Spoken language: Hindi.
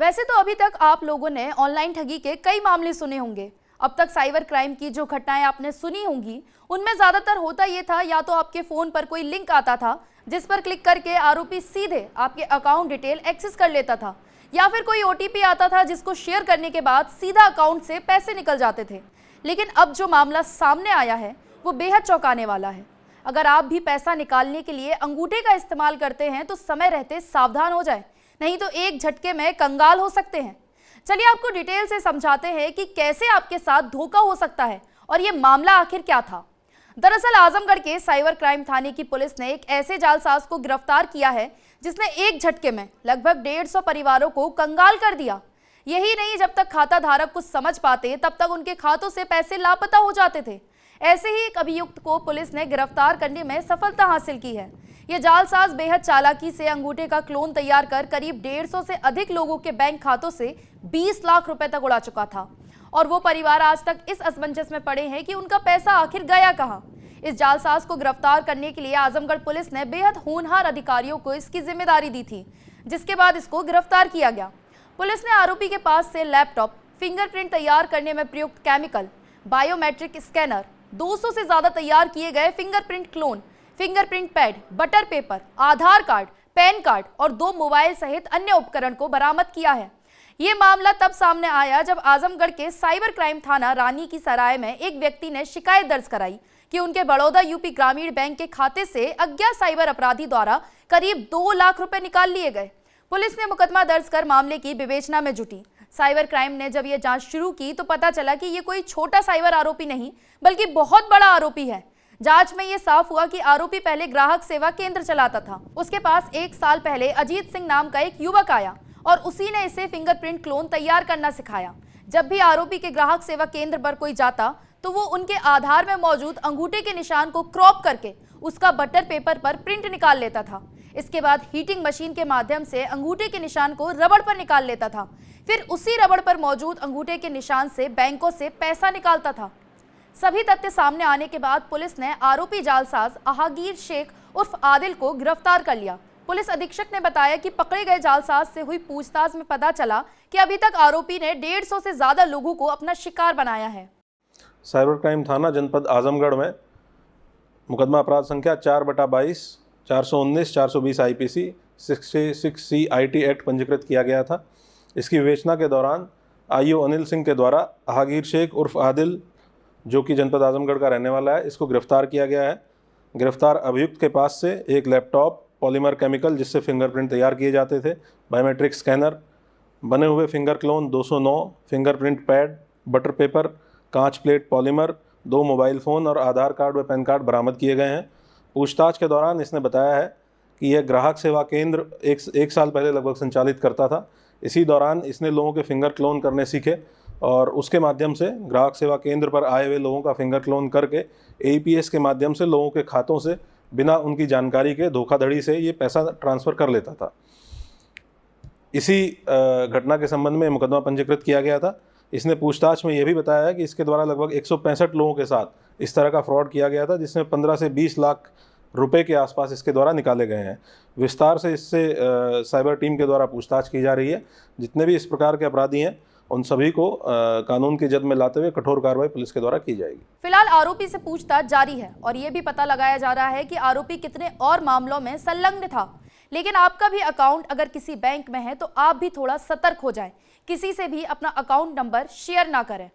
वैसे तो अभी तक आप लोगों ने ऑनलाइन ठगी के कई मामले सुने होंगे। अब तक साइबर क्राइम की जो घटनाएं आपने सुनी होंगी उनमें ज्यादातर होता ये था, या तो आपके फोन पर कोई लिंक आता था जिस पर क्लिक करके आरोपी सीधे आपके अकाउंट डिटेल एक्सेस कर लेता था, या फिर कोई ओटीपी आता था जिसको शेयर करने के बाद सीधा अकाउंट से पैसे निकल जाते थे। लेकिन अब जो मामला सामने आया है वो बेहद चौंकाने वाला है। अगर आप भी पैसा निकालने के लिए अंगूठे का इस्तेमाल करते हैं तो समय रहते सावधान हो जाए, नहीं तो एक झटके में कंगाल हो सकते हैं। चलिए आपको डिटेल से समझाते हैं कि कैसे आपके साथ धोखा हो सकता है और ये मामला आखिर क्या था। दरअसल आजमगढ़ के साइबर क्राइम थाने की पुलिस ने एक ऐसे जालसाज को गिरफ्तार किया है जिसने एक झटके में लगभग 150 परिवारों को कंगाल कर दिया। यही नहीं, जब तक खाता धारक कुछ समझ पाते तब तक उनके खातों से पैसे लापता हो जाते थे। ऐसे ही एक अभियुक्त को पुलिस ने गिरफ्तार करने में सफलता हासिल की है। ये जालसाज बेहद चालाकी से अंगूठे का क्लोन तैयार कर करीब 150 से अधिक लोगों के बैंक खातों से 20 लाख रुपए तक उड़ा चुका था, और वो परिवार आज तक इस असमंजस में पड़े हैं कि उनका पैसा आखिर गया कहां। इस जालसाज को गिरफ्तार करने के लिए आजमगढ़ पुलिस ने बेहद होनहार अधिकारियों को इसकी जिम्मेदारी दी थी, जिसके बाद इसको गिरफ्तार किया गया। पुलिस ने आरोपी के पास से लैपटॉप, फिंगरप्रिंट तैयार करने में प्रयुक्त केमिकल, बायोमेट्रिक स्कैनर, 200 से ज्यादा तैयार किए गए fingerprint clone, fingerprint pad, butter paper, Aadhaar card, PAN card और 2 मोबाइल सहित अन्य उपकरण को बरामद किया है। ये मामला तब सामने आया जब आजमगढ़ के साइबर क्राइम थाना रानी की सराय में एक व्यक्ति ने शिकायत दर्ज कराई कि उनके बड़ौदा यूपी ग्रामीण बैंक के खाते से अज्ञात साइबर अपराधी द्वारा करीब 2 लाख रुपए निकाल लिए गए। पुलिस ने मुकदमा दर्ज कर मामले की विवेचना में जुटी। साइबर क्राइम ने जब ये जांच शुरू की तो पता चला कि ये कोई छोटा साइबर आरोपी नहीं बल्कि बहुत बड़ा आरोपी है। जांच में ये साफ हुआ कि आरोपी पहले ग्राहक सेवा केंद्र चलाता था। उसके पास 1 साल पहले अजीत सिंह नाम का एक युवक आया और उसी ने इसे फिंगरप्रिंट क्लोन तैयार करना सिखाया। जब भी आरोपी के ग्राहक सेवा केंद्र पर कोई जाता तो वो उनके आधार में मौजूद अंगूठे के निशान को क्रॉप करके उसका बटर पेपर पर प्रिंट निकाल लेता था। इसके बाद हीटिंग मशीन के माध्यम से अंगूठे के निशान को रबड़ पर निकाल लेता था। फिर उसी रबड़ पर मौजूद अंगूठे के निशान से बैंकों से पैसा निकालता था। सभी तथ्य सामने आने के बाद पुलिस ने आरोपी जालसाज आहागीर शेख उर्फ आदिल को गिरफ्तार कर लिया। पुलिस अधीक्षक ने बताया कि पकड़े गए जालसाज से हुई पूछताछ में पता चला कि अभी तक आरोपी ने 150 से ज्यादा लोगों को अपना शिकार बनाया है। साइबर क्राइम थाना जनपद आजमगढ़ में मुकदमा अपराध संख्या 4/22, 419, 420 IPC 66C IT एक्ट पंजीकृत किया गया था। इसकी विवेचना के दौरान IO अनिल सिंह के द्वारा आहागीर शेख उर्फ आदिल, जो कि जनपद आजमगढ़ का रहने वाला है, इसको गिरफ्तार किया गया है। गिरफ्तार अभियुक्त के पास से एक लैपटॉप, पॉलीमर केमिकल जिससे फिंगरप्रिंट तैयार किए जाते थे, बायोमेट्रिक स्कैनर, बने हुए finger clone 209, fingerprint pad, butter paper, कांच प्लेट पॉलीमर, 2 मोबाइल फ़ोन और आधार कार्ड व पैन कार्ड बरामद किए गए हैं। पूछताछ के दौरान इसने बताया है कि यह ग्राहक सेवा केंद्र एक साल पहले लगभग संचालित करता था। इसी दौरान इसने लोगों के फिंगर क्लोन करने सीखे और उसके माध्यम से ग्राहक सेवा केंद्र पर आए हुए लोगों का फिंगर क्लोन करके APS के माध्यम से लोगों के खातों से बिना उनकी जानकारी के धोखाधड़ी से ये पैसा ट्रांसफ़र कर लेता था। इसी घटना के संबंध में मुकदमा पंजीकृत किया गया था। इसने पूछताछ में यह भी बताया है कि इसके द्वारा लगभग 165 लोगों के साथ इस तरह का फ्रॉड किया गया था, जिसमें 15 से 20 लाख रुपए के आसपास इसके द्वारा निकाले गए हैं। विस्तार से इससे साइबर टीम के द्वारा पूछताछ की जा रही है। जितने भी इस प्रकार के अपराधी हैं उन सभी को कानून की जद में लाते हुए कठोर कार्रवाई पुलिस के द्वारा की जाएगी। फिलहाल आरोपी से पूछताछ जारी है और ये भी पता लगाया जा रहा है कि आरोपी कितने और मामलों में संलग्न था। लेकिन आपका भी अकाउंट अगर किसी बैंक में है तो आप भी थोड़ा सतर्क हो जाएं। किसी से भी अपना अकाउंट नंबर शेयर ना करें।